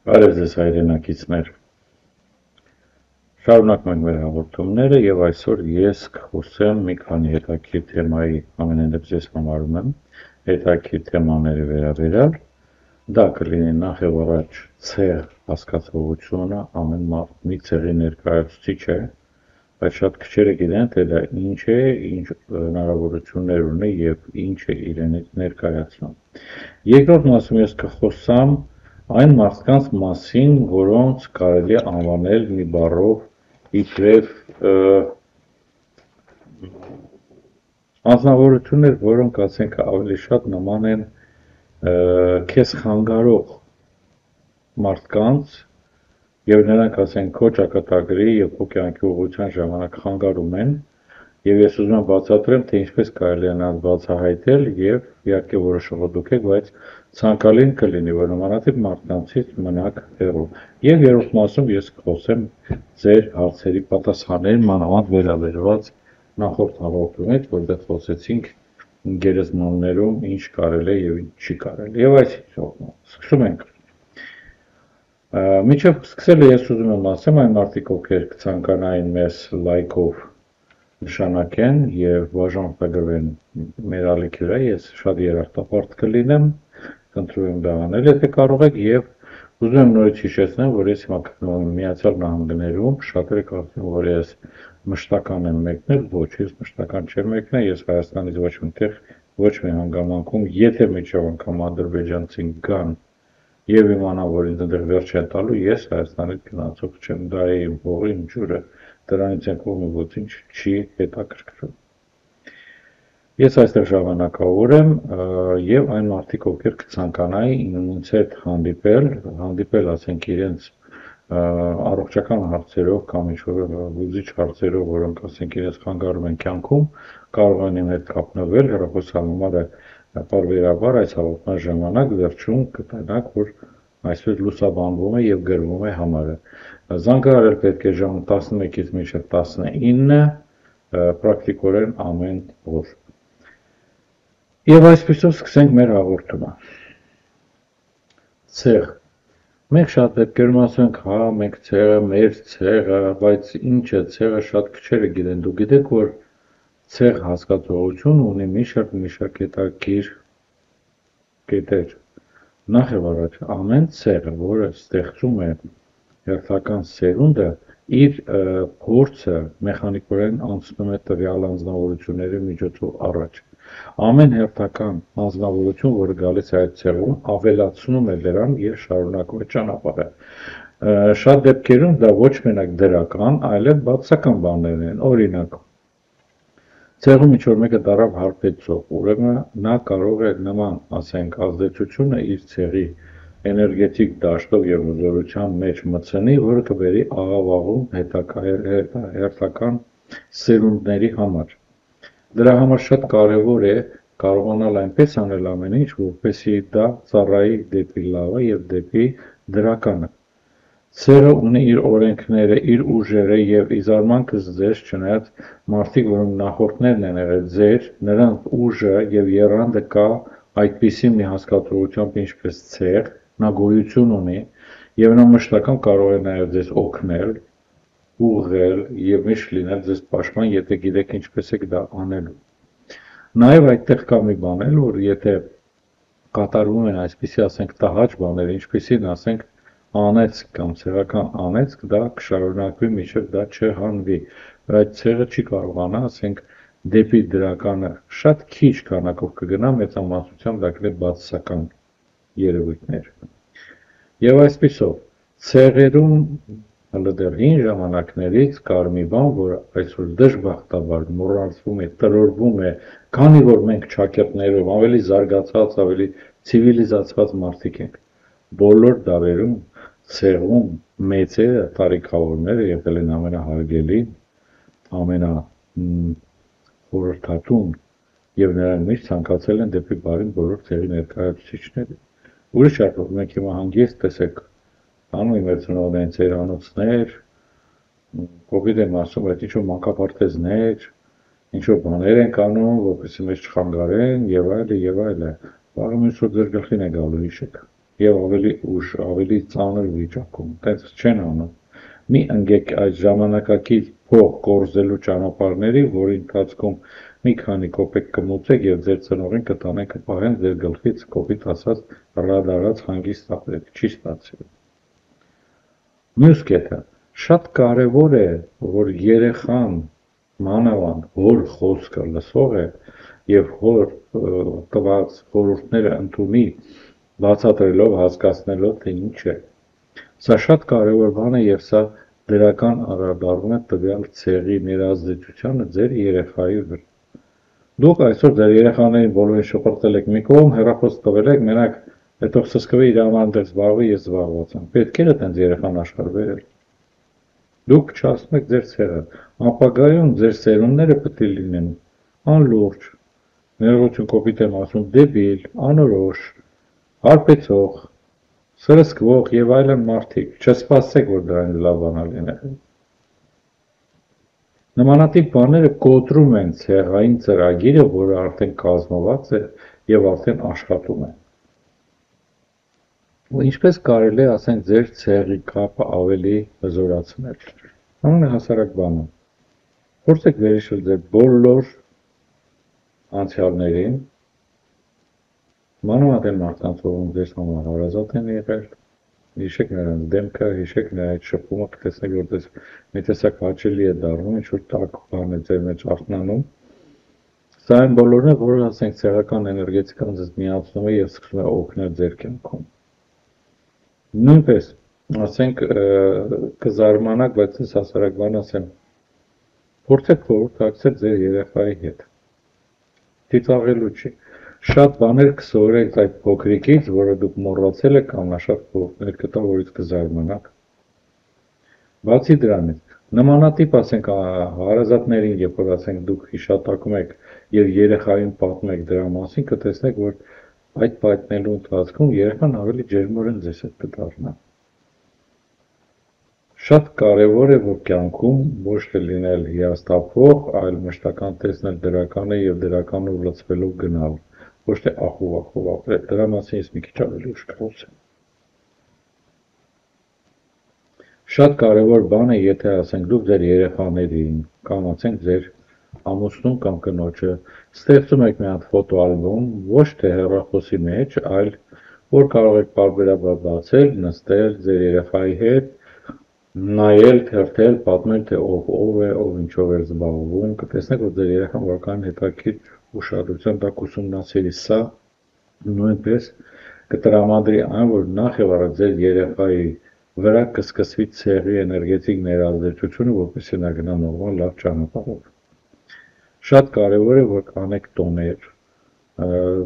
Բարև ձեզ հայրենակիցներ։ Շարունակում ենք մեր հաղորդումները եւ այսօր ես կխոսեմ մի քանի հետաքրքիր թեմայի, ամենայնիվ ես համարում եմ հետաքրքիր թեմաների վերաբերյալ։ Դա կլինի նախ եւ առաջ ցեղ հասկացողությունը, ամեն մարդ մի ցեղի ներկայացուցիչ է, բայց շատ քչերը գիտեն, թե դա ինչ է, ինչ հնարավորություններ ունի եւ ինչ է իրենից ներկայացնում։ Երկրորդ մասում ես կխոսամ այն մարդկանց մասին, որոնց կարելի է անվանել մի բառով իբրև անձնավորություններ, որոնք ասենք ավելի շատ նման են քեզ խանգարող մարդկանց եւ նրանք ասենք քո ճակատագրի եւ քո կյանքի ուղղության ժամանակ խանգարում են եւ ես ուզում եմ բացատրեմ, թե ինչպես կարելի է նրանց բացահայտել եւ իհարկե որոշողը դուք եք, բայց ցանկալին կլինի, որ նմանատիպ մարդկանցից մնաք հեռու։ Եվ երրորդ մասում ես կխոսեմ ձեր հարցերի պատասխաններին մանավանդ վերաբերված նախորդ հաղորդումից, որտեղ խոսեցինք գերեզմաններում ինչ կարելի է եւ ինչ չի կարելի։ Եվ այսինքն սկսում ենք։ Միջև սկսելը ես ուզում եմ ասեմ այն մարդիկ, ովքեր կցանկանային մեզ լայքով նշանակեն եւ բաժանորդագրվեն մեր ալիքի վրա, ես շատ երախտապարտ կլինեմ, խնդրում եմ դա անել, եթե կարող եք, եւ ուզում եմ նորից հիշեցնել, որ ես հիմա գտնվում եմ Միացյալ Նահանգներում, շատերը կարծում որ ես մշտական եմ մեկնել, ոչ, ես մշտական չեմ մեկնել, ես Հայաստանից ոչ միտեղ ոչ մի հանգամանքում, եթե միջով անգամ ադրբեջանցին գան եւ իմանա, որ ինձ այնտեղ վերջ են տալու, ես Հայաստանից գնացող չեմ, դա է իմ հողի, իմ ջուրը, դրանից են կողմի ոչինչ չի հետաքրքրում։ Ես այստեղ ժամանակավոր եմ եւ այն մարդիկ, ովքեր կցանկանայի ինձ հետ հանդիպել, ասենք իրենց առողջական հարցերով կամ ինչ-որ հուզիչ հարցերով, որոնք ասենք իրենց խանգարում են կյանքում, կարող են իմ հետ կապնվել, հեռախոսահամարը պարբերաբար այս հաղորդման ժամանակ վերջում կտանաք, որ այսպես լուսաբանվում է եւ գրվում է համարը։ Զանգահարել պետք է ժամը 11-ից մինչև 19, պրակտիկորեն ամեն օր։ Եվ այսպեսով սկսենք մեր հաղորդումը։ Ցեղ։ Մենք շատ դեպքերում ասում ենք, հա, մենք ցեղը, մեր ցեղը, բայց ինչ է ցեղը, շատ քչերը գիտեն։ Դուք գիտեք, որ ցեղ հասկացողություն ունի մի շարք հետաքրքիր կետեր։ Նախ եւ առաջ ամեն ցեղը, որը ստեղծում է հերթական սերունդը, իր փորձը մեխանիկորեն անցնում է տվյալ անձնավորությունների միջոցով առաջ։ Ամեն հերթական անձնավորություն, որը գալիս է այդ ցեղում, ավելացնում է դրան եւ շարունակում է ճանապարհը։ Շատ դեպքերում դա ոչ մենակ դրական, այլև բացասական բաներ են։ Օրինակ, ցեղում ինչ-որ մեկը դարավ հարբեցող, ուրեմն նա կարող է նման, ասենք, ազդեցությունը իր ցեղի էներգետիկ դաշտով եւ հզորության մեջ մտցնի, որը կբերի աղավաղում հերթական սերունդների համար։ Դրա համար շատ կարևոր է կարողանալ այնպես անել ամեն ինչ, որպեսզի դա ծառայի դեպի լավը եւ դեպի դրականը։ Ցեղը ունի իր օրենքները, իր ուժերը եւ ի զարմանքս ձեզ, չնայած մարդիկ, որոնք նախորդներն են եղել ձեր, նրանց ուժը եւ եռանդը կա այդպիսի մի հասկացողությամբ, ինչպես ցեղ, նա գոյություն ունի եւ նա մշտական կարող է նաեւ ձեզ օգնել, ուղղել եւ միշտ լինել ձեզ պաշտպան, եթե գիտեք ինչպես եք դա անելու։ Նաեւ այդտեղ կա մի բան էլ, որ եթե կատարվում են այսպիսի, ասենք, տհաճ բաներ, ինչպեսին, ասենք, անեծք կամ ցեղական անեծք, դա կշարունակվի մինչև դա չհանվի, բայց ցեղը չի կարողանա, ասենք, դեպի դրականը շատ քիչ քանակով կգնա, մեծամասնությամբ դա կլինի բացասական երևույթներ։ Եվ այսպիսով, ցեղերում հլդեռ հին ժամանակներից կար մի բան, որ այսօր դժբախտաբար մոռացվում է, տրորվում է, քանի որ մենք ճակերտներով ավելի զարգացած, ավելի ցիվիլիզացված մարդիկ ենք։ Բոլոր դարերում ցեղում մեծերը, տարիքավորները եղել են ամենահարգելի, ամենախորհրդատուն եւ նրանք միշտ ցանկացել են դեպի բարին բոլոր ցեղի ներկայացուցիչները։ Ուրիշ առումով մենք հիմա հանգիստ տեսեք անում մեր ծնողներին ծերանոցներ, կոպիտ եմ ասում, այդ ինչ-որ մանկապարտեզներ, ինչ-որ բաներ են անում, որպեսզի մեզ չխանգարեն եւ այլն եւ այլն։ Վաղը մյուս օր ձեր գլխին է գալու, հիշեք։ եւ ավելի ուշ, ավելի ծանր վիճակում, տենց չեն անում։ Մի ընկեք այդ ժամանակակից փող կորզելու ճանապարհների, որի ընթացքում մի քանի կոպեկ կմուծեք եւ ձեր ծնողին կտանեն կպահեն ձեր գլխից կոպիտ ասած ռադարած հանգիստ ապրեք, չի ստացել։ Մյուս կետը, շատ կարևոր է, որ երեխան մանավանդ հոր խոսքը լսող է եւ հոր տված խորհուրդները ընդունի, բացատրելով, հասկացնելով, թե ինչ է։ Սա շատ կարևոր բան է եւ սա դրական անդրադառնում է տվյալ ցեղի ներազդեցությանը ձեր երեխայի վրա։ Դուք այսօր ձեր երեխաներին բոլորին շփոթել եք մի կողմ, հեռախոս տվել եք, մենակ հետո սկսկվի իր ամանտեղ զբաղվի, ես զբաղված եմ։ Պետք է այդպես երեխան աշխարհ բերել։ Դուք փչացնում եք ձեր ցեղը, ապագայում ձեր սերունդները պետք է լինեն անլուրջ, ներողություն կոպիտ եմ ասում, դեբիլ, անորոշ, հարբեցող, սրսկվող եւ այլն մարդիկ, չսպասեք, որ դրանից լավ բան լինի։ Նմանատիպ բաները կոտրում են ցեղային ծրագիրը, որը արդեն կազմված է եւ արդեն աշխատում է։ Ու ինչպես կարելի է, ասենք, ձեր ցեղի կապը ավելի հզորացնել։ Ամենահասարակ բանը։ Փորձեք վերհիշել ձեր բոլոր անցյալներին, մանավանդ այն մարդկանց, ովքեր ձեզ համար հարազատ են եղել, հիշեք նրանց դեմքը, հիշեք նրա շփումը, կտեսնեք, որ մի տեսակ հաճելի է դառնում, ինչ-որ տաք բան է ձեր մեջ արթնանում։ Սա այն բոլորն է, որը, ասենք, ցեղական էներգետիկան ձեզ միացնում է եւ սկսում է օգնել ձեր կյանքում։ Նույնպես, ասենք, կզարմանաք, բայց ես հասարակ բան ասեմ, փորձեք խորհրդակցել ձեր երեխայի հետ։ Ծիծաղելու չի։ Շատ բաներ կսովորեք այդ փոքրիկից, որը դուք մոռացել եք, կամ նա շատ խորհուրդներ կտա, որից կզարմանաք։ Բացի դրանից, նմանատիպ, ասենք, հարազատներին, երբ որ, ասենք, դուք հիշատակում եք եւ երեխային պատմում եք դրա մասին, կտեսնեք, որ այդ պատմելու ընթացքում երեխան ավելի ջերմորեն ձեզ հետ կդառնա։ Շատ կարևոր է, որ կյանքում ոչ թե լինել հիասթափվող, այլ մշտական տեսնել դրականը եւ դրականով լցվելով գնալ, ոչ թե ախով ապրել։ Դրա մասին ես մի քիչ ավելի ուշ կխոսեմ։ Շատ կարևոր բան է, եթե, ասենք, դուք ձեր երեխաներին կամ, ասենք, ձեր ամուսնուն կամ կնոջը ստեղծում եք մի հատ ֆոտոալբոմ, ոչ թե հեռախոսի մեջ, այլ որ կարող եք պարբերաբար բացել, նստել ձեր երեխայի հետ, նայել, թերթել, պատմել, թե ով է, ով ինչով է զբաղվում, կտեսնեք, որ ձեր երեխան որքան հետաքրքիր ուշադրության տակ ուսումնասիրի սա, նույնպես կտրամադրի այն, որ նախ եւ առաջ ձեր երեխայի վրա կսկսվի ցեղի էներգետիկ ներազդեցությունը, որպեսզի նա գնա նորմալ լավ ճանապարհով։ Շատ կարևոր է, որ կանեք տոներ,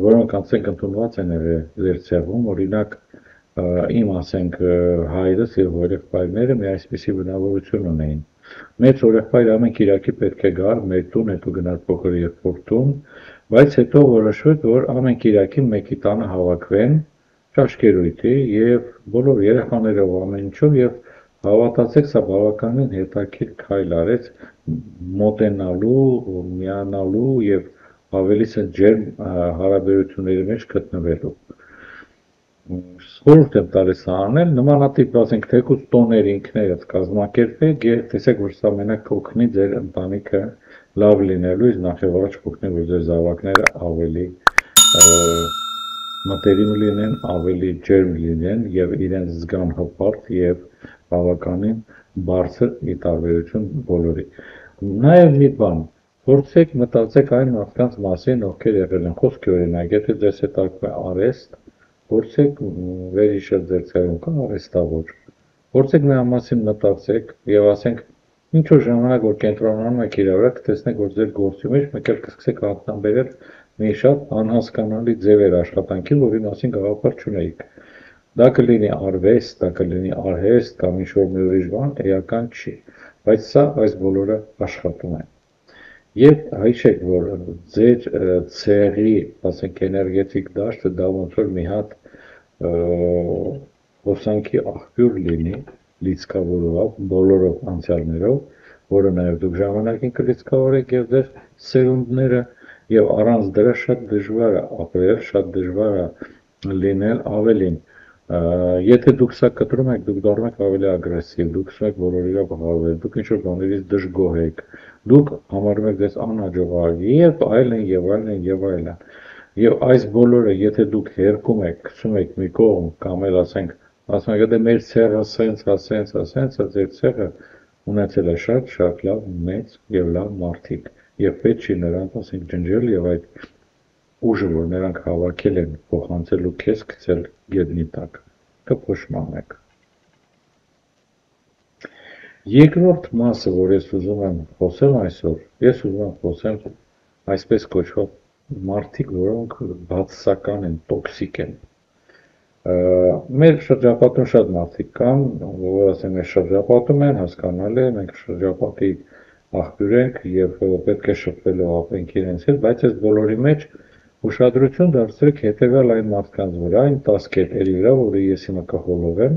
որոնք ասենք ընդունված են եղել ձեր ցեղում, օրինակ իմ, ասենք, հայրս եւ հորեղբայրները մի այսպիսի բնավորություն ունեին։ Մեծ հորեղբայրը ամեն կիրակի պետք է գար մեր տուն, հետո գնար փոքր եղբոր տուն, բայց հետո որոշվեց, որ ամեն կիրակի մեկի տանը հավաքվեն ճաշկերույթի եւ բոլոր երեխաներով ամեն ինչով եւ հավատացեք, սա բավականին հետաքրքիր քայլ արեց մոտենալու, միանալու եւ ավելի ջերմ հարաբերությունների մեջ գտնվելու։ Խորհուրդ եմ տալիս անել, նմանատիպ, ասենք, թեկուզ տոներ ինքներդ կազմակերպեք եւ տեսեք, որ սա մենակ կօգնի ձեր ընտանիքը լավ լինելու, իսկ նախ եւ առաջ կօգնի, որ ձեր զավակները ավելի մտերիմ լինեն, ավելի ջերմ լինեն եւ իրենց զգան հպարտ եւ բավականին բարձր ի տարբերություն բոլորի։ Նաեւ մի բան, փորձեք մտածեք այն մարդկանց մասին, ովքեր եղել են խոսքի օրինակ, եթե ձեզ հետ արկում է արեստ, փորձեք վերհիշել ձեր ցեղում կա արեստավոր, փորձեք նրա մասին մտածեք եւ ասենք ինչ որ ժամանակ որ կենտրոնանում եք իր վրա, կտեսնեք, որ ձեր գործի մեջ մեկ էլ կսկսեք անդամբերել մի շատ անհասկանալի ձևեր աշխատանքի, որի մասին գաղափար չունեիք։ Դա կլինի արվեստ, դա կլինի արհեստ կամ ինչ որ մի ուրիշ բան, էական չի, բայց սա այս բոլորը աշխատում է։ Եվ հիշեք, որ ձեր ցեղի, ասենք, էներգետիկ դաշտը դա ոնց որ մի հատ հոսանքի աղբյուր լինի, լիցքավորով, բոլորով անցյալներով, որը նաև դուք ժամանակին կլիցքավորեք եւ ձեր սերունդները, եւ առանց դրա շատ դժվար է ապրել, շատ դժվար է լինել ավելին։ Եթե դուք սա կտրում եք, դուք դառնում եք ավելի ագրեսիվ, դուք սկսում եք բոլորի վրա բղավել, դուք ինչ-որ բաներից դժգոհ եք, դուք համարում եք ձեզ անհաջողակ եւ այլն եւ այլն եւ այլն։ Եվ այս բոլորը, եթե դուք հերքում եք, գցում եք մի կողմ, կամ էլ ասում եք, դե մեր ցեղը սենց, ձեր ցեղը ունեցել է շատ լավ, մեծ եւ լավ մարդիկ, եւ պետք չի նրանց, ասենք, ջնջել եւ այդ ուժը, որ նրանք հավաքել են, փոխանցելու քեզ գցել գետնի տակ, կփոշմանեք։ Երկրորդ մասը, որ ես ուզում եմ խոսեմ այսօր, ես ուզում եմ խոսեմ այսպես կոչված մարդիկ, որոնք բացասական են, տոքսիկ են։ Մեր շրջապատում շատ մարդիկ կան, որ ասեմ, մեր շրջապատում են, հասկանալի է, մենք շրջապատի աղբյուր ենք եւ պետք է շփվելու ապենք իրենց հետ, բայց այս բոլորի մեջ ուշադրություն դարձրեք հետեւյալ այն մարդկանց վրա, այն 10 կետերի վրա, որը ես հիմա կխորհեմ,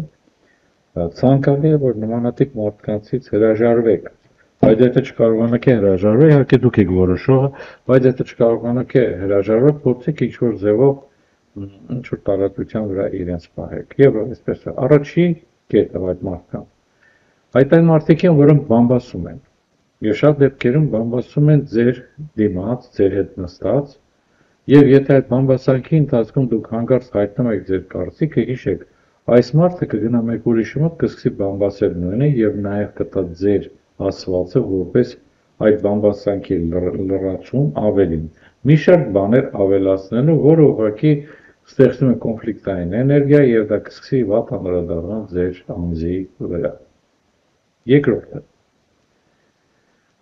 ցանկալի է, որ նմանատիպ մարդկանցից հրաժարվեք, բայց եթե չկարողանաք հրաժարվել, իհարկե դուք եք որոշողը, բայց եթե չկարողանաք հրաժարվել, փորձեք ինչ-որ ձևով ինչ-որ տարածության վրա իրենց պահեք։ Եվ այսպես է, առաջի կետը այդ մարդկան։ Այդ այն մարդիկ են, որոնք բամբասում են։ Եվ շատ դեպքերում բամբասում են ձեր դիմաց, ձեր հետ նստած, եւ եթե այդ բամբասանքի ընթացքում դուք հանկարծ հայտնում եք ձեր կարծիքը, հիշեք, այս մարդը կգնա մեկ ուրիշի մոտ, կսկսի բամբասել նույնը եւ նաեւ կտա ձեր ասվածը որպես այդ բամբասանքի լրացում ավելին։ Մի շարք բաներ ավելացնելու, որը ուղղակի ստեղծում է կոնֆլիկտային էներգիա եւ դա կսկսի վատ անդրադառնալ ձեր անձի վրա։ Երկրորդը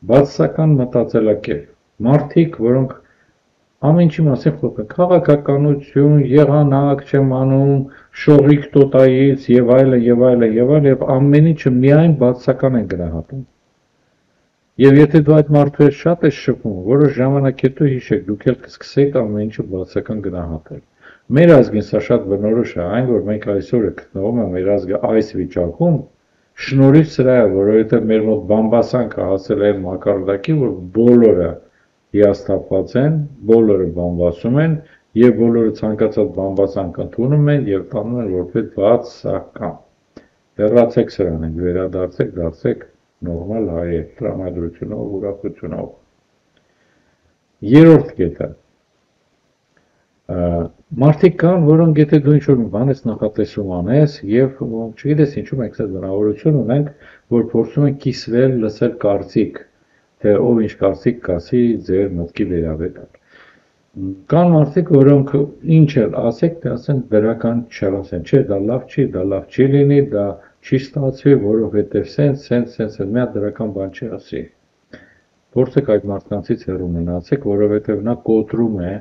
բացասական մտածելակերպ։ Մարդիկ, որոնք ամեն ինչի մասին խոսում են, քաղաքականություն, եղանակ չեմ անում, շողիկ տոտայից եւ այլն, ամեն ինչը միայն բացասական են գնահատում։ Եվ եթե դու այդ մարդու հետ շատ ես շփվում, որոշ ժամանակ հետո հիշեք, դուք էլ կսկսեք ամեն ինչը բացասական գնահատել։ Մեր ազգին սա շատ բնորոշ է, այն որ մենք այսօր գտնվում ենք մեր ազգը այս վիճակում, շնորհիվ սրա է, որովհետև մեր մոտ բամբասանքը հասել է այն մակարդակի, որ բոլորը հիասթափված են, բոլորը բամբասում են եւ բոլորը ցանկացած բամբասանք ընդունում են եւ տանում են որպես բացասական։ Հեռացեք սրանից, վերադարձեք, դարձեք նորմալ հայեր, տրամադրությունով, ուրախությունով։ Երրորդ կետը։ Մարդիկ կան, որոնք եթե դու ինչ-որ բան ես նախատեսում անես եւ չգիտես ինչու մենք այդ բնավորություն ունենք, որ փորձում ենք կիսվել, լսել կարծիք, թե ով ինչ կարծիք կասի ձեր մտքի վերաբերյալ։ Կան մարդիկ, որոնք ինչ էլ ասեք, թե ասեն դրական չասեն, չէ, դա լավ չի լինի, դա չի ստացվի, որովհետև սենց մի հատ դրական բան չի ասի։ Փորձեք այդ մարդկանցից հեռու մնացեք, որովհետև նա կոտրում է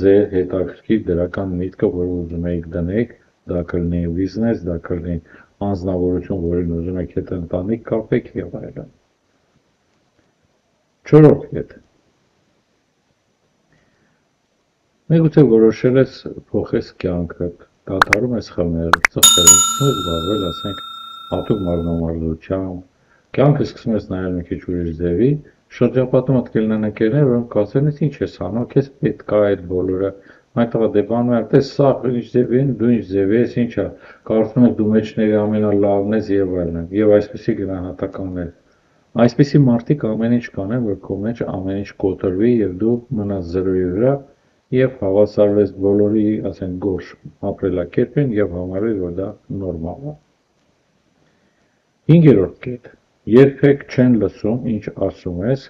ձեր հետաքրքիր դրական միտքը, որ ուզում եք դնեք, դա կլինի բիզնես, դա կլինի անձնավորություն, որին ուզում եք հետ ընտանիք կապեք եւ այլն։ Չորրորդ կետ։ Միգուցե որոշել ես փոխես կյանքդ, դադարում ես խմել, ծխել, սկսում ես զբաղվել, ասենք, հատուկ մարմնամարզությամբ, կյանքը սկսում ես նայել մի քիչ ուրիշ ձևի, շրջապատումդ կլինեն ընկերներ, որոնք կասեն, ինչ ես անում, քեզ պետք է այդ բոլորը, այնտեղ դե բանում են, տես սա ինչ ձև են, դու ինչ ձև ես, ինչա, կարծում ես դու մեջների ամենալավն ես եւ այլն, եւ այսպեսի գնահատականներ։ Այսպիսի մարդիկ ամեն ինչ կանեն, որ քո մեջ ամեն ինչ կոտրվի եւ դու մնաս զրոյի վրա եւ հավասարվես բոլորի, ասենք, գորշ ապրելակերպին եւ համարես, որ դա նորմալ է։ Հինգերորդ կետ։ Երբեք չեն լսում, ինչ ասում ես,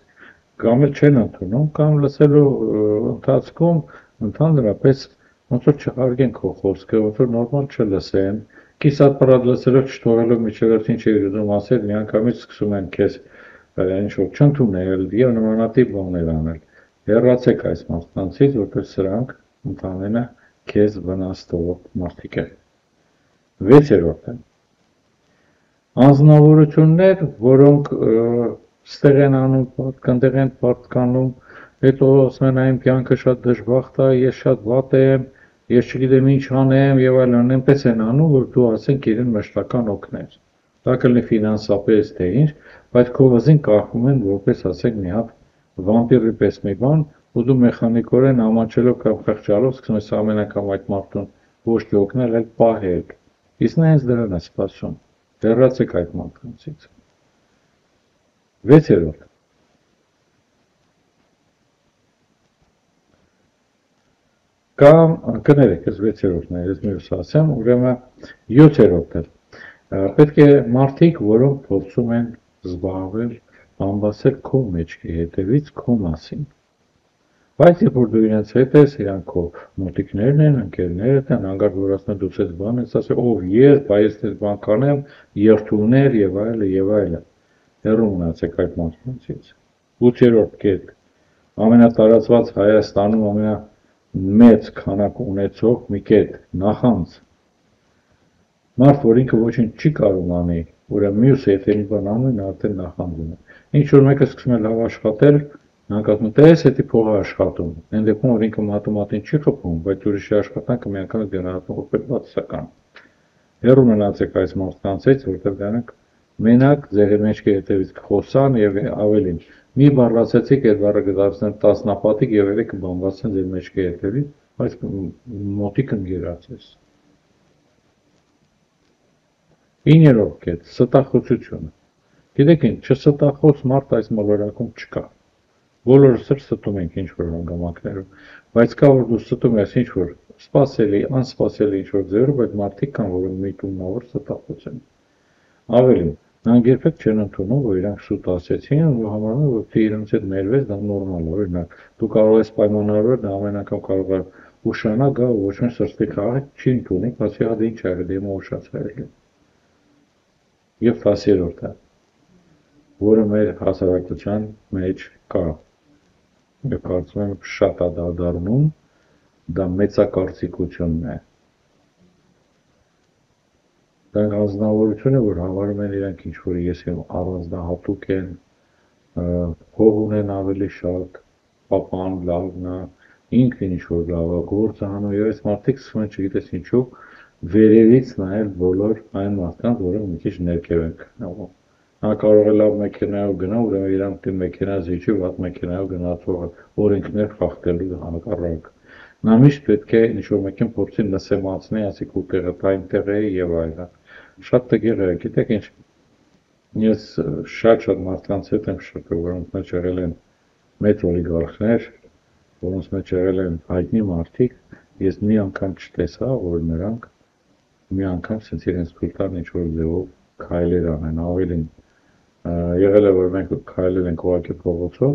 կամ էլ չեն ընդունում, կամ լսելու ընթացքում ընդհանրապես ոնց որ չհարգեն քո խոսքը, ոնց որ նորմալ չլսեն, կիսատ պարատ լսելով չթողելով միջևերթին չերդում ասել, միանգամից սկսում են քեզ ինչ-որ չընդունել եւ նմանատիպ բաներ անել։ Հեռացեք այս մարդկանցից, որտեղ սրանք ընդամենը քեզ վնաս տվող մարդիկ են։ Վեցերորդը։ Անձնավորություններ, որոնք ստեղ են անում, պատկանտեղ են պատկանում, հետո ասում են այն կյանքը շատ դժբախտ է, ես շատ վատ եմ, ես չգիտեմ ինչ անեմ եւ այլն, այնպես են անում, որ դու ասենք իրեն մշտական օգնես։ Դա կլինի ֆինանսապես թե ինչ, բայց քո վզին կախում են որպես ասենք մի հատ վամպիրի պես մի բան, ու դու մեխանիկորեն ամաչելով կամ խղճալով սկսում ես ամեն անգամ այդ մարդուն ոչ թե օգնել, այլ պահել։ Իսկ նա հենց դրան է սպասում։ Հեռացեք այդ մարդկանցից։ 6-րդ։ Կամ կներեք, այս 6-րդն է, ես մյուսը ասեմ, ուրեմն 7-րդը։ Պետք է մարդիկ, որոնք փորձում են զբաղվել, բամբասել քո մեջքի հետևից քո մասին։ Բայց երբ որ դու իրենց հետ ես, իրանք քո մոտիկներն են, ընկերներդ են, հանկարծ որ ասեն դու ցես բան ես, ասել, ով ես, բայց ես բան կանեմ, երթուներ եւ այլը եւ այլը։ Հեռու մնացեք այդ մարդկանցից։ 8-րդ կետ։ Ամենատարածված Հայաստանում ամենամեծ քանակ ունեցող մի կետ, նախանձ։ Մարդ, որ ինքը ոչինչ չի կարող անի, ուրեմն մյուսը եթե մի բան անում, արդեն նախանձում է։ Ինչ որ մեկը սկսում է լավ աշխատել, Նանկացնում տես հետի փողը աշխատում, այն դեպքում որ ինքը մատոմատին չի խփում, բայց ուրիշի աշխատանքը միանգամից գնահատում որպես բացասական։ Հեռու մնացեք այս մարդկանցից, որտեղ դրանք մենակ ձեր մեջքի հետևից կխոսան եւ ավելին։ Մի բառ ասեցիք, այդ բառը կդարձնեն տասնապատիկ եւ երեք կբամբասեն ձեր մեջքի հետևից, բայց մոտիկ ընկերացես։ 9-րդ կետ, ստախոծությունը։ Գիտեք ինչ, չստախոց մարդ այս մոլորակում չկա։ Բոլորս էլ ստում ենք ինչ-որ հանգամանքներով, բայց կա որ դու ստում ես ինչ-որ սպասելի, անսպասելի ինչ-որ ձևով, բայց մարդիկ կան, որ միտումնավոր ստախոց են։ Ավելին, նրանք երբեք չեն ընդունում, որ իրանք շուտ ասեցին, ու համարում են, որ թե իրանց հետ մերվես, դա նորմալ է, օրինակ, դու կարող ես պայմանավորվել, դա ամեն անգամ կարող է ուշանա գա, ոչ մի սրտի քաղաք չի ընդունի, բացի հա դե ինչ ա եղել, դեմը ուշացել է։ Եվ 10-րդը, որը մեր հասարակության մեջ կա։ Ես կարծում եմ շատ է դա դառնում, դա մեծակարծիկությունն է։ Դա անձնավորություն է, որ համարում են իրանք ինչ-որ ես եմ առանձնահատուկ են, հող ունեն ավելի շատ, պապան լավն է, ինքն ինչ-որ լավ է, գործ անում, եւ այս մարդիկ սկսում են չգիտես ինչու վերևից նայել բոլոր այն մարդկանց, որոնք մի քիչ ներքև են գնալու։ Նա կարող է լավ մեքենայով գնա, ուրեմն իրանք դե մեքենա զիջի, վատ մեքենայով գնացողը օրենքներ խախտելու հանկարակ։ Նա միշտ պետք է ինչ-որ մեկին փորձի նսեմացնի, ասի քո տեղը այնտեղ է եւ այլն։ Շատ տգեղ է, գիտեք ինչ, ես շատ մարդկանց հետ եմ շփվել, որոնց մեջ եղել են մեծ օլիգարխներ, որոնց մեջ եղել են հայտնի մարդիկ, ես մի անգամ չտեսա, որ նրանք մի անգամ sense իրենց թույլ տան ինչ-որ ձևով քայլեր անեն, ավելին եղել է, որ մենք քայլել ենք ուղղակի փողոցով,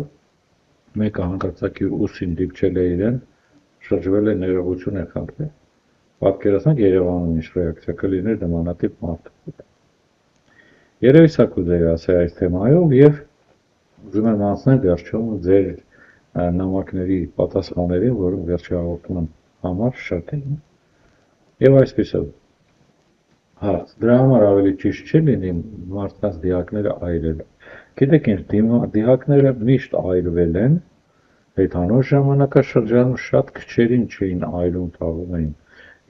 մեկը հանկարծակի ուսին դիպչել է իրեն, շրջվել է ներողություն է խնդրել։ Պատկերացնեք Երևանում ինչ ռեակցիա կլիներ նմանատիպ մարդու։ Երևի սա կուզեի ասել այս թեմայով եւ ուզում եմ անցնել վերջում ձեր նամակների պատասխաններին, որոնք վերջի հաղորդման համար շատ են։ Եվ այսպեսով Հարց, դրա համար ավելի ճիշտ չի լինի մարդկանց դիակները այրելը։ Գիտեք ինչ, դիակները միշտ այրվել են, հետանոր ժամանակաշրջանում շատ քչերին չէին այրում, թաղում էին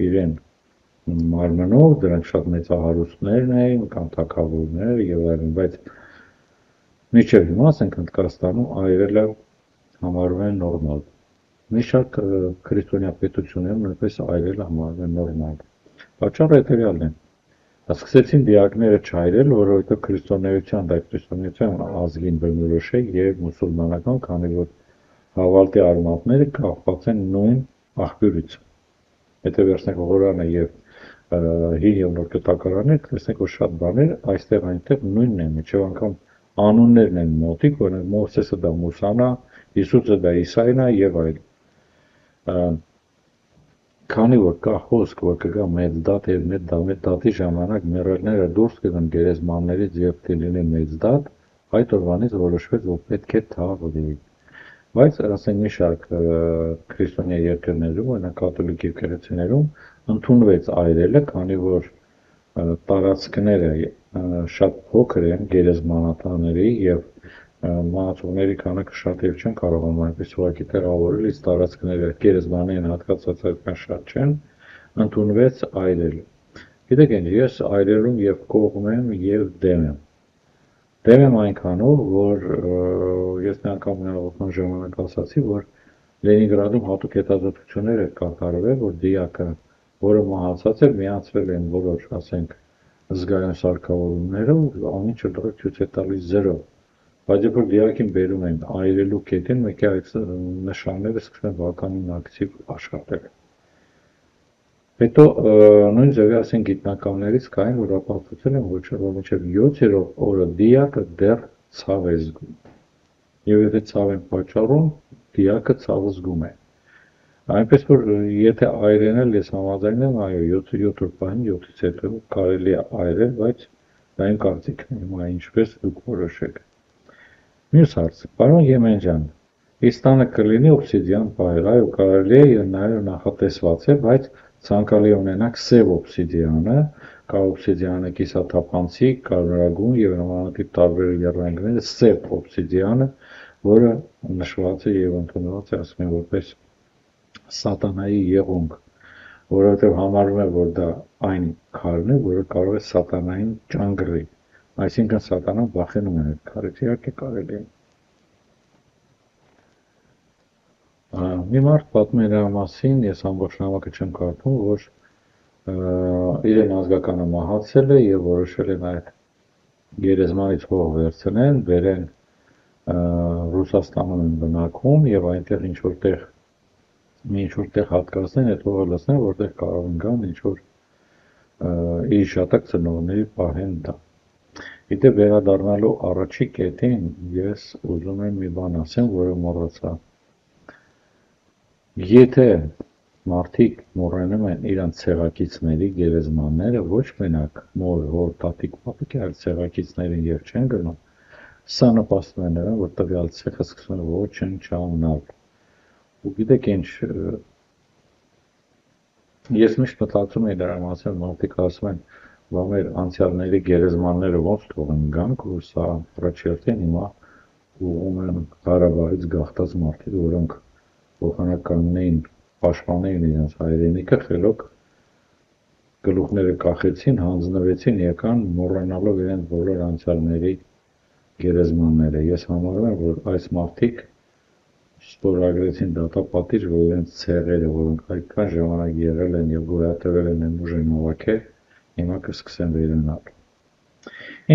իրեն մարմնով, դրանք շատ մեծահարուստներն էին, կամ թագավորներ եւ այլն, բայց մինչև հիմա ասենք Հնդկաստանում այրելը համարվում է նորմալ։ Մի շարք քրիստոնյա պետություններում նույնպես այրելը համարվում է նորմալ։ Պատճառը հետեւյալն է։ Սկսեցին դիակները չայրել, որովհետև քրիստոնեության ազգին բնորոշ է եւ մուսուլմանական, քանի որ հավատի արմատները կախված են նույն աղբյուրից։ Եթե վերցնենք Ղուրանը եւ հին եւ նոր կտակարանը, տեսնենք որ շատ բաներ այստեղ այնտեղ նույնն են, միջև անգամ անուններն են մոտիկ, օրինակ Մովսեսը դա Մուսան է, Հիսուսը դա Իսային է եւ այլն։ Քանի որ կա խոսք, որ կգա մեծ դատ եւ մեծ դատի ժամանակ մեռելները դուրս կգան գերեզմաններից եւ կլինի մեծ դատ, այդ օրվանից որոշվեց, որ պետք է թաղվի։ Բայց ասենք մի շարք քրիստոնյա երկրներում, օրինակ կաթոլիկ եկեղեցիներում ընդունվեց այրելը, քանի որ տարածքները շատ փոքր են գերեզմանատաների եւ մահացողների քանակը շատ եւ չեն կարողանում այնպես ուղղակի տեղավորել, իսկ տարածքները գերեզմանային հատկացած այդքան շատ չեն, ընդունվեց այրել։ Գիտեք ինչ, ես այրելուն եւ կողմ եմ եւ դեմ եմ։ Դեմ եմ այնքանով, որ ես մի անգամ հաղորդման ժամանակ ասացի, որ Լենինգրադում հատուկ հետազոտություններ էր կատարվել, որ դիակը որը մահացած է, միացրել են բոլոր, ասենք, զգայուն սարքավորումները ու ամեն ինչը լրիվ ցույց է տալիս 0։ Բայց երբ որ դիակին բերում են այրելու կետին, մեկի այդ նշանները սկսում են բավականին ակտիվ աշխատել։ Հետո նույն ձևի ասենք գիտնականներից կային, որ ապացուցել են, որ մինչև 7-րդ օրը դիակը դեռ ցավ է զգում։ Եվ եթե ցավ են պատճառում, դիակը ցավը զգում է։ Այնպես որ եթե այրենել ես համաձայն եմ, այո, 7 օր պահին 7-ից հետո կարելի է այրել, բայց դա իմ կարծիքն է, հիմա ինչպես դուք որոշեք։ Մյուս հարցը, պարոն Եմենջան, իսկ տանը կլինի օբսիդիան պահել, այո, կարելի է եւ նաեւ նախատեսված է, բայց ցանկալի է ունենանք սև օբսիդիանը, կա օբսիդիանը կիսաթափանցիկ, կարմրագույն եւ նմանատիպ տարբեր եռանկյունները, սև օբսիդիանը, որը նշված է եւ ընդունված է, ասում են, որպես սատանայի եղունգ, որովհետև համարվում է, որ դա այն քարն է, որը կարող է սատանային ճանգռի, այսինքն սատանան վախենում է այդ քարից, իհարկե կարելի է։ Մի մարդ պատմում է նրա մասին, ես ամբողջ նամակը չեմ կարդում, որ իրեն ազգականը մահացել է եւ որոշել են այդ գերեզմանից հող վերցնեն, բերեն Ռուսաստանում են բնակվում եւ այնտեղ ինչ-որ տեղ հատկացնեն, այդ հողը լցնեն, որտեղ կարող են գան ինչ-որ իր շատակ ծնողների պահեն դա։ Գիտե վերադառնալու առաջի կետին ես ուզում եմ մի բան ասեմ, որը մոռացա։ Եթե մարդիկ մոռանում են իրանց ցեղակիցների գերեզմանները, ոչ մենակ մոր, հոր, տատիկ, պապիկի, այլ ցեղակիցներին եւ չեն գնում, սա նպաստում է նրան, որ տվյալ ցեղը սկսում է ոչնչանալ։ Ու գիտեք ինչ, ես միշտ մտածում եմ դրա մասին, մարդիկ ասում են, որ մեր անցյալների գերեզմանները ոնց թողեն գանք, ու սա առաջերտին հիմա ուղում են Ղարաբաղից գաղթած մարդիկ, որոնք փոխանականն էին, պաշտպանեին իրենց հայրենիքը, խելոք գլուխները կախեցին, հանձնվեցին, եկան մոռանալով իրենց բոլոր անցյալների գերեզմանները։ Ես համարում եմ, որ այս մարդիկ ստորագրեցին դատապատիժ, որ իրենց ցեղերը, որոնք այդքան ժամանակ եղել են եւ գոյատևել են ուժ են հավաքել, հիմա կսկսեն վերանալ։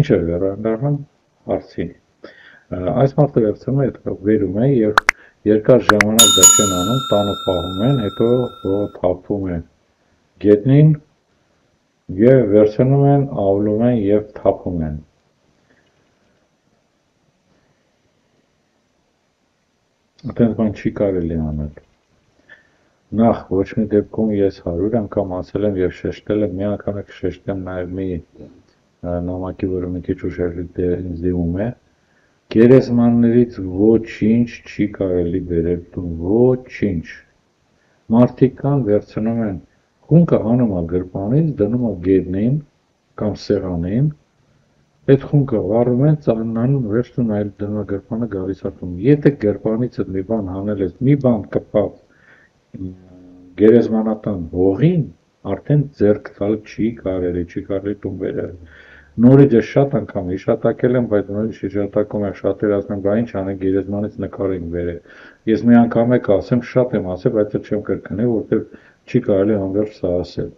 Ինչ է վերադառնում հարցին։ Այս մարդը վերցնում է, վերում է եւ երկար ժամանակ դա չեն անում, տանը պահում են, հետո թափվում է գետնին եւ վերցնում են, ավլում են եւ թափում են։ Այդպես բան չի կարելի անել։ Նախ ոչ մի դեպքում ես 100 անգամ ասել եմ եւ շեշտել եմ, մի անգամ կշեշտեմ նաեւ մի նամակի, որը մի քիչ ուշ ինձ դիմում է, գերեզմաններից ոչինչ չի կարելի բերել տուն, ոչինչ։ Մարդիկ կան վերցնում են, խունկը հանում է գրպանից, դնում է գետնին կամ սեղանին, այդ խունկը վառում են, ծանրանում, վերջնում այլ դնում է գրպանը գալիս ատում։ Եթե գրպանիցդ մի բան հանել ես, մի բան կպավ գերեզմանատան հողին, արդեն ձեռք տալ չի կարելի տուն բերել։ Նորից ես շատ անգամ հիշատակել եմ, բայց նորից հիշատակում եմ, շատերը ասում են, բա ինչ անենք գերեզմանից նկար ենք բերել։ Ես մի անգամ եք ասեմ, շատ եմ ասել, բայց չեմ կրկնել, որովհետև չի կարելի անվերջ սա ասել։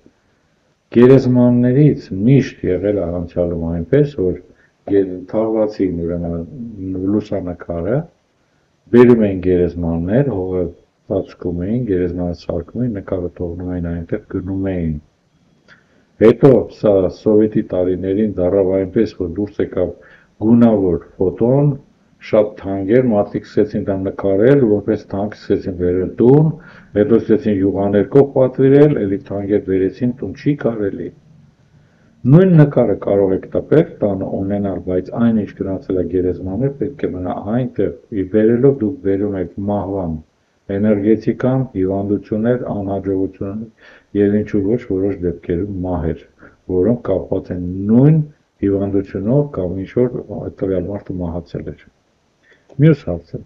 Գերեզմաններից միշտ եղել է անցյալում այնպես, որ թաղվածին ուրեմն լուսանկարը բերում էին գերեզմաններ, հողը ծածկում էին, գերեզմանը սարքում էին, նկարը թողնում էին այնտեղ, գնում էին։ Հետո սա սովետի տարիներին դարավ այնպես, որ դուրս եկավ գունավոր ֆոտոն, շատ թանկ էր, մարդիկ սկսեցին դա նկարել, որպես թանկ սկսեցին բերել տուն, հետո սկսեցին յուղաներկով պատվիրել, էլի թանկեր բերեցին տուն, չի կարելի։ Նույն նկարը կարող եք տպել, տանը ունենալ, բայց այն ինչ գնացել է գերեզմաններ, պետք է մնա այնտեղ, բերելով դուք բերում եք մահվան, էներգետիկան, հիվանդություններ, անհաջողություններ եւ ինչու ոչ որոշ դեպքերում մահեր, որոնք կապված են նույն հիվանդությունով կամ ինչ որ տվյալ մարդը մահացել էր։ Մյուս հարցը։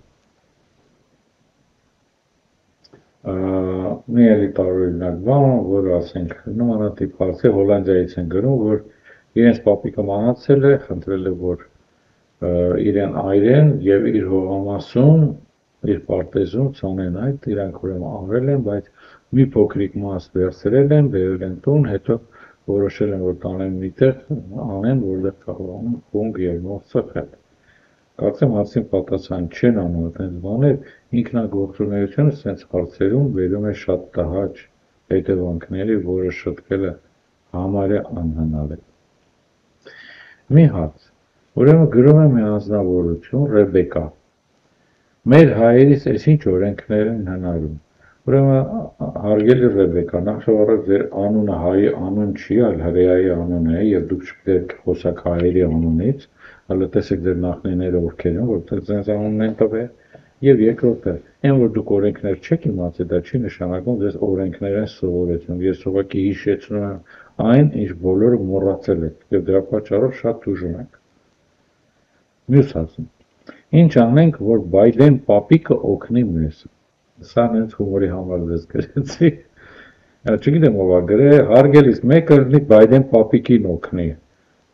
Մի էլի տարօրինակ բան, որ ասենք նմանատիպ հարց է, Հոլանդիայից են գրում, որ իրենց պապիկը մահացել է, խնդրել է, որ իրեն այրեն եւ իր հողամասում, իր պարտեզում ցանեն այդ, իրանք ուրեմն անվել են, բայց մի փոքրիկ մաս վերցրել են, բերել են տուն, հետո որոշել են, որ տանեն միտեղ, անեն, որտեղ կարողանան խունգ ելնող ծխել։ Կարծեմ հարցին պատասխան չեն անում այդպես բաներ, ինքնագործունեությունը սենց հարցերում բերում է շատ տհաճ հետևանքների, որը շտկելը համարյա անհնար է։ Մի հարց, ուրեմն գրում է մի անձնավորություն Ռեբեկա։ Մեր հայերից այսինչ օրենքներ են հնարում։ Ուրեմն, հարգելի Ռեբեկա, նախ-ժողովուրդ ձեր անունը հայի անուն չի, այլ հրեայի անուն է, եւ դուք չպետք է խոսաք հայերի անունից, հələ տեսեք ձեր նախնիները ովքեր են, որտեղ ձեզ անունն են տվել, եւ երկրորդը, այն որ դուք օրենքներ չեք իմացել, դա չի նշանակում ձեզ օրենքներ են սովորեցնում։ Ես ուղղակի հիշեցնում եմ այն, ինչ բոլորը մոռացել եք, եւ դրա պատճառով շատ տուժում եք։ Մյուս հարցը. Ինչ անենք, որ Բայդեն պապիկը օգնի մեզ։ Սա նենց հումորի համար դες գրեցի։ Չգիտեմ ով է գրել, հարգելիս մեկը լինի Բայդեն պապիկին օգնի։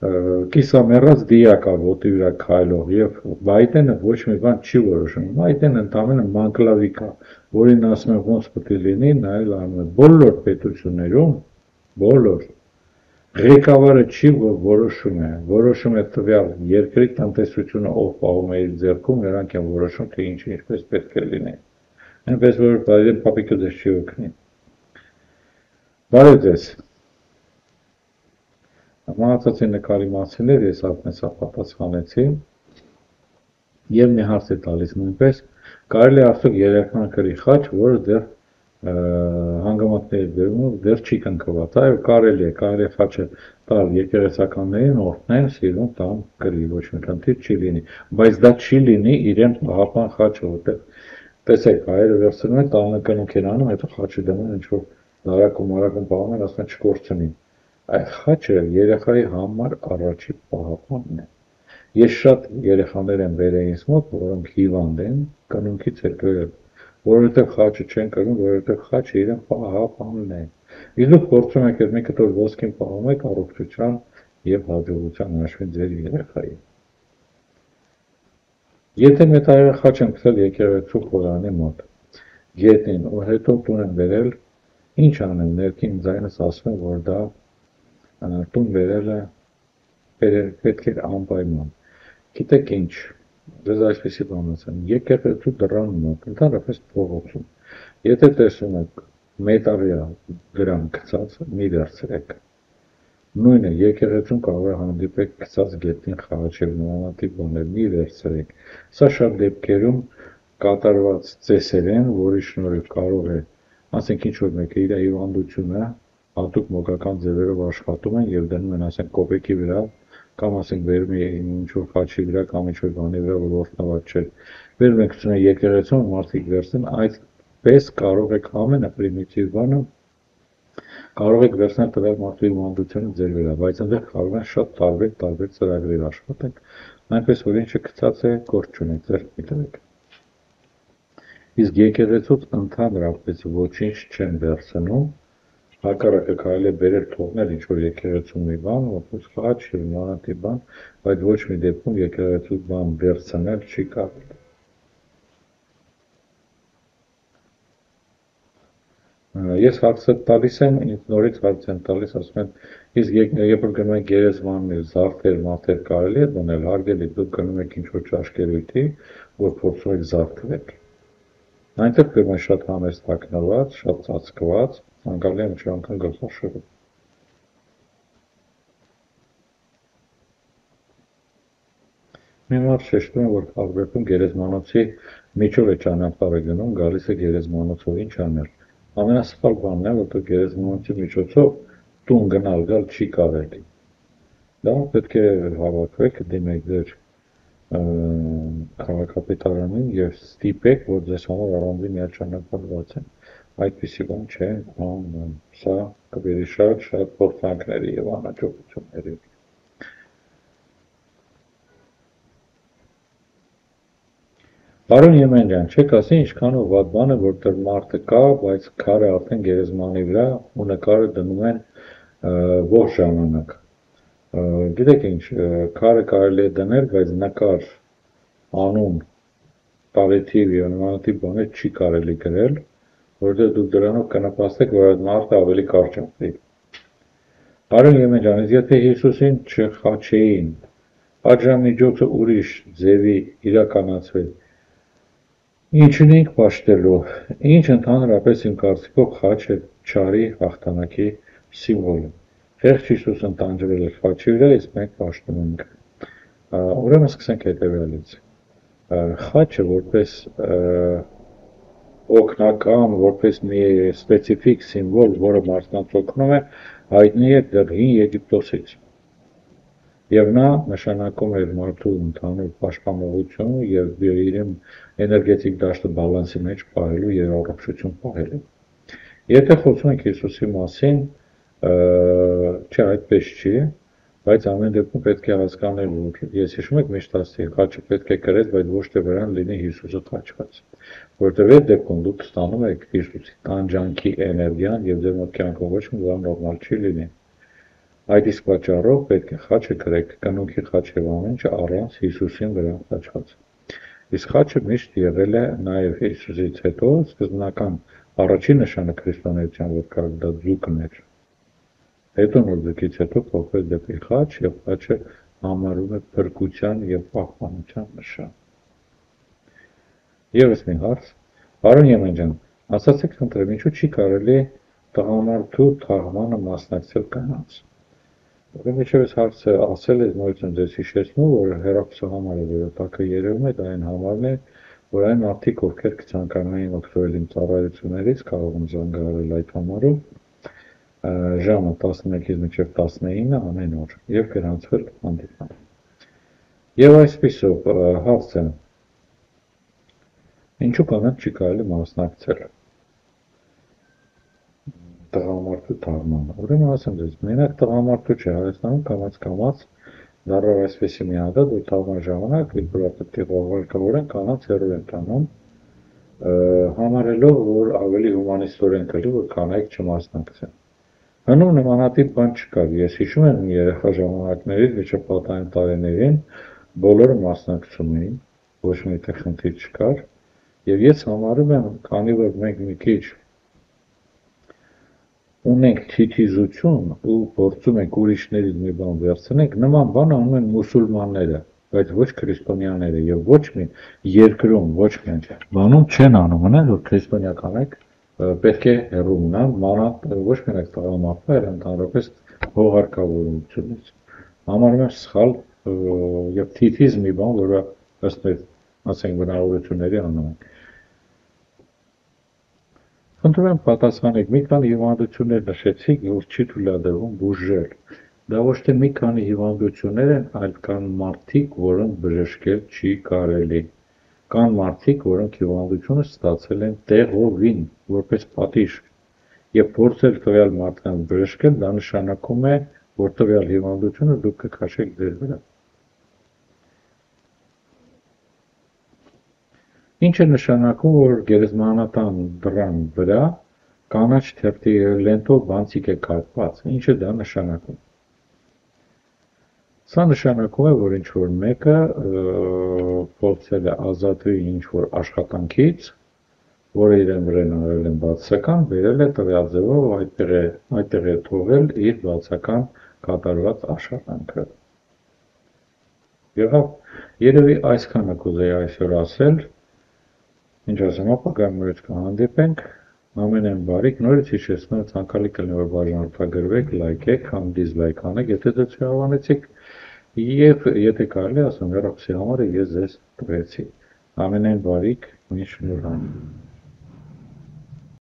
Կիսամեռած դիակ է ոտի վրա քայլող եւ Բայդենը ոչ մի բան չի որոշում։ Բայդենը ընդամենը մանկլավիկ է, որին ասում են ոնց պետք է լինի, նայել անում է բոլոր պետություններում, բոլոր ղեկավարը չի, որ որոշում է տվյալ երկրի տնտեսությունը ով պահում է իր ձեռքում, նրանք են որոշում, թե ինչ ինչպես պետք է լինի։ Այնպես որ Բայդեն պապիկը ձեզ չի օգնի։ Բարև ձեզ։ Մահացածի նկարի մասին էր, ես ապնեսա պատասխանեցի եւ մի հարց է տալիս նույնպես, կարելի է արդյոք երեխան կրի խաչ, որը դեռ հանգամանքների բերումով դեռ չի կնքված, այո կարելի է խաչը տալ եկեղեցականներին, օրհնեն, սիրուն տան կրի, ոչ մի խնդիր չի լինի, բայց դա չի լինի իրեն պահապան խաչը, որտեղ տեսեք հայերը վերցնում են տանը կնունք են անում, հետո խաչը դնում են ինչ-որ դարակում պահում են, ասում են չկորցնի։ Այդ խաչը երեխայի համար առաջի պահապանն է։ Ես շատ երեխաներ եմ բերել ինձ մոտ, որոնք հիվանդ են, կնունքից էլ գրել, որովհետև խաչը չեն կրում, որովհետև խաչը իրեն պահապանն է։ Իսկ դուք փորձում եք այդ մի կտոր ոսկին պահում եք առողջության եւ հաջողության հաշվին ձեր երեխայի։ Եթե մետաղյա խաչ եմ գցել եկեղեցու խորանի մոտ, գետնին, ու հետո տուն եմ բերել, ինչ անեմ, ներքին ձայնս ասում է, որ դա տուն բերելը պետք է անպայման։ Գիտեք ինչ, ձեզ այսպեսի բան ասեմ, եկեղեցու դռան մոտ, ընդհանրապես փողոցում, եթե տեսում եք մետաղյա դրան գցած, մի վերցրեք։ Նույնը եկեղեցում կարող է հանդիպեք գցած գետնին խաչել, նմանատիպ բաներ, մի վերցրեք։ Սա շատ դեպքերում կատարված ծեսեր են, որի շնորհիվ կարող է, ասենք ինչ որ մեկը իր հիվանդությունը հատուկ մոգական ձևերով աշխատում են եւ դնում են, ասենք կոպեկի վրա, կամ ասենք վերում է ինչ-որ խաչի վրա կամ ինչ-որ բանի վրա, որ օրհնված չէ։ Վերում եք գցում եկեղեցում, մարդիկ վերցնեն, այդպես կարող եք ամենապրիմիտիվ բանը կարող եք վերցնել տվյալ մարդու հիվանդությունը ձեր վրա, բայց այնտեղ կարող են շատ տարբեր ծրագրեր աշխատել, այնպես որ ինչը գցած է, գործ չունեք, ձեռք մի տվեք։ Իսկ եկեղեցուց ընդհանրապես ոչինչ չեն վերցնում, հակառակը կարելի է բերել թողնել ինչ-որ եկեղեցու մի բան, որպես խաչ եւ նմանատիպ բան, բայց ոչ մի դեպքում եկեղեցու բան վերցնել չի կարելի։ Ես հարցը տալիս եմ, ինձ նորից հարց են տալիս, ասում են, իսկ երբ որ գնում եք գերեզմաններ, զարդեր, մատեր կարելի է դնել, հարգելի, դուք գնում եք ինչ-որ ճաշկերույթի, որ փորձում եք զարդվել։ Այնտեղ գնում են շատ համեստ հագնված, շատ ծածկված, անկարելի է ինչ անգամ գլխաշորը։ Մի մարդ շեշտում է, որ Աղբեկում գերեզմանոցի միջով է ճանապարհը գնում, գալիս է գերեզմանոցով, ինչ անել։ Ամենասխալ բանն է, որտեղ գերեզմանոցի միջոցով տուն գնալ գալ չի կարելի։ Դա պետք է հավաքվեք, դիմեք ձեր քաղաքապետարանին եւ ստիպեք, որ ձեզ համար առանձին միաճանապարհ բացեն։ Այդպիսի բան չէ, սա կբերի շատ փորձանքների եւ անհաջողությունների։ Պարոն Եմենյան, չեք ասի ինչքանով վատ բան է, որտեղ մարդը կա, բայց քարը արդեն գերեզմանի վրա ու նկարը դնում են ողջ ժամանակ։ Գիտեք ինչ, քարը կարելի է դնել, բայց նկար, անուն, տարեթիվ եւ նմանատիպ բաներ չի կարելի գրել, որովհետև դուք դրանով կնպաստեք, որ այդ մարդը ավելի կարճ ապրի։ Արոն Եմեջանից, եթե Հիսուսին չխաչեին, պատժամիջոցը ուրիշ ձևի իրականացվել, ինչն ենք պաշտելու, ինչ ընդհանրապես իմ կարծիքով խաչը չարի հաղթանակի սիմվոլ է։ Խեղճ Հիսուսն տանջվել է խաչի վրա, իսկ մենք պաշտում ենք։ Ուրեմն սկսենք հետևյալից։ Խաչը որպես օգնական, որպես մի սպეციფიկ սիմվոլ, որը մարդկանց օգնում է, հայտնի է դեռ հին Եգիպտոսից։ Եվ նա նշանակում էր մարդու ընդհանուր պաշտպանողություն եւ իր էներգետիկ դաշտը բալանսի մեջ պահելու եւ առողջություն պահելու։ Եթե խոսում ենք Հիսուսի մասին, չէ, այդպես չի, բայց ամեն դեպքում պետք է հասկանալ, որ ես հիշում եք միշտ ասացի, խաչը պետք է կրել, բայց ոչ թե վրան լինի Հիսուսը խաչված, որտեղ այդ դեպքում դուք ստանում եք Հիսուսի տանջանքի էներգիան եւ ձեր մոտ կյանքում ոչ մի բան նորմալ չի լինի։ Այդ իսկ պատճառով պետք է խաչը կրեք, կնունքի խաչ եւ ամեն ինչ առանց Հիսուսին վրան խաչված։ Իսկ խաչը միշտ եղել է նաեւ Հիսուսից հետո սկզբնական առաջին նշանը քրիստոնեության, որ կար դա ձուկն էր։ Հետո նոր ձգից հետո փոխվել դեպի խաչ եւ խաչը համարվում է փրկության եւ պահպանության նշան։ Եվս մի հարց, Արոն Եմեջան, ասացեք խնդրեմ, ինչու չի կարելի տղամարդու թաղմանը մասնակցել կանանց։ Ուրեմն ինչպես հարցը ասել է, նույնիսկ ձեզ հիշեցնում, որ հեռախոսահամարը վերոտակը երևում է, դա այն համարն է, որ այն մարդիկ, ովքեր կցանկանային օգտվել իմ ծառայություններից, կարող են զանգահարել այդ համարով ժամը 11-ից մինչև 19 ամեն օր եւ գրանցվել հանդիպան։ Եվ այսպիսով հարցը ինչու կանանց չի կարելի մասնակցել տղամարդու թաղմանը։ Ուրեմն ասեմ ձեզ, մենակ տղամարդու չէ, Հայաստանում կամաց դառավ այսպեսի մի հանդատ, որ թաղման ժամանակ տղավարկավորեն կանանց հեռու են տանում, համարելով, որ ավելի հումանիստորեն կլինի, որ կանայք չմասնակցեն։ Հնում նմանատիպ բան չկար, ես հիշում եմ երեխա ժամանակներից միջապատային տարիներին բոլորը մասնակցում էին, ոչ մի տեղ խնդիր չկար, եւ ես համարում եմ, քանի որ մենք մի քիչ ունենք թիթիզություն ու փորձում ենք ուրիշներից մի բան վերցնենք, նման բան անում են մուսուլմանները, բայց ոչ քրիստոնյաները եւ ոչ մի երկրում, ոչ մի բանում չեն անում, որ քրիստոնյանք պետք է հեռու մնան, մանավանդ ոչ միայն տղամարդու, այլ ընդհանրապես հողարկավորությունից։ Համարում եմ սխալ եւ թիթիզ մի բան, որը ըստ ասենք բնավորությունների անում են։ Խնդրում եմ պատասխանեք, մի քանի հիվանդություններ նշեցիք, որ չի թույլատրվում բուժել։ Դա ոչ թե մի քանի հիվանդություններ են, այլ կան մարդիկ, որոնց բժշկել չի կարելի։ Կան մարդիկ, որոնք հիվանդությունը ստացել են տեղովին, որպես պատիժ, եւ փորձել տվյալ մարդկանց բժշկել, դա նշանակում է, որ տվյալ հիվանդությունը դուք կքաշեք ձեր վրա։ Ինչ է նշանակում, որ գերեզմանատան դռան վրա կանաչ թերթի լենտով բանցիկ է կապված, ինչ է դա նշանակում։ Սա նշանակում է, որ ինչ-որ մեկը փորձել է ազատվել ինչ-որ աշխատանքից, որը իրեն վրան արել են բացական, բերել է տվյալ ձևով այդտեղ է թողել իր բացական կատարված աշխատանքը։ Եղավ, երևի այսքանը կուզեի այսօր ասել, ինչ ասեմ, ապագայում նորից կհանդիպենք, ամենայն բարիք, նորից հիշեցնում եմ, ցանկալի կլինի, որ բաժանորդագրվեք, լայքեք, կամ դիզլայք անեք, եթե դուք չհավանեցիք, եւ եթե կարելի ասեմ, հեռախոսի համարը ես ձեզ տվեցի։ Ամենայն բարիք, միշտ շնորհակալ։